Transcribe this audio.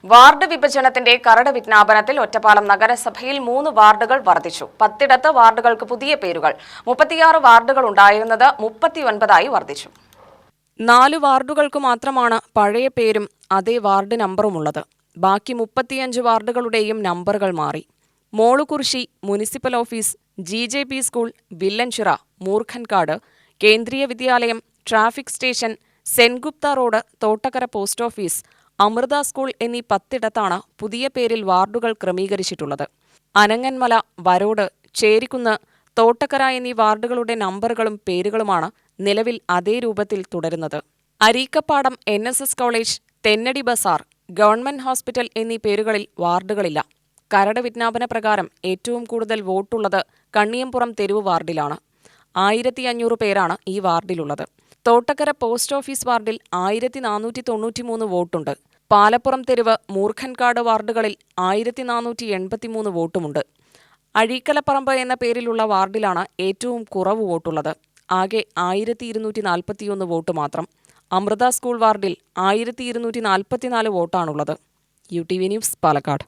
Ward വിഭജനത്തിന്റെ കരട് വിജ്ഞാപനത്തിൽ ഒറ്റപ്പാലം നഗരസഭയിൽ 3 വാർഡുകൾ വർദ്ധിച്ചു. 10 വാർഡുകൾക്ക് പുതിയ പേരുകൾ. 36 വാർഡുകൾ ഉണ്ടായിരുന്നത് 39 വർദ്ധിച്ചു. 4 വാർഡുകൾക്ക് മാത്രമാണ് പഴയ പേരും അതേ വാർഡ് നമ്പറുമുള്ളത്. ബാക്കി 35 വാർഡുകളുടെയും നമ്പറുകൾ മാറി. Molukurissi municipal office, GJP school, Villanchira, Moorkhankad, Kendriya Vidyalayam, traffic station, Sengupta road, Thottakkara post office, Amrita school എന്നീ 10 പുതിയ പേരിൽ വാർഡുകൾ ക്രമീകരിച്ചിട്ടുള്ളത്. അനങ്ങന്മല, വരോട്, ചേരിക്കുന്ന്, തോട്ടക്കര എന്നീ വാർഡുകളുടെ നമ്പറുകളും പേരുകളുമാണ് നിലവിൽ അതേ രൂപത്തിൽ തുടരുന്നത്. Areekkappadam NSS college, Thennadi Bazar, government hospital എന്നീ പേരുകളിൽ വാർഡുകളില്ല. കരട് വിജ്ഞാപന പ്രകാരം ഏറ്റവും കൂടുതൽ വോട്ടുള്ളത് കണ്ണിയമ്പുറം തെരുവ് വാർഡിലാണ്. 1500 പേരാണ് ഈ വാർഡിലുള്ളത്. തോട്ടക്കര പോസ്റ്റ് ഓഫീസ് വാർഡിൽ 1493 വോട്ടുണ്ട്. പാലപ്പുറം തെരുവ്, മൂർഖൻകാട് വാർഡുകളിൽ 1483 വോട്ടുമുണ്ട്. അഴീക്കലപ്പറമ്പ് എന്ന പേരിലുള്ള വാർഡിലാണ് ഏറ്റവും കുറവ് വോട്ടുള്ളത്. ആകെ 1241 വോട്ട് മാത്രം. അമൃത സ്കൂൾ വാർഡിൽ 1244 വോട്ടാണുള്ളത്. UTV news, Palakkad.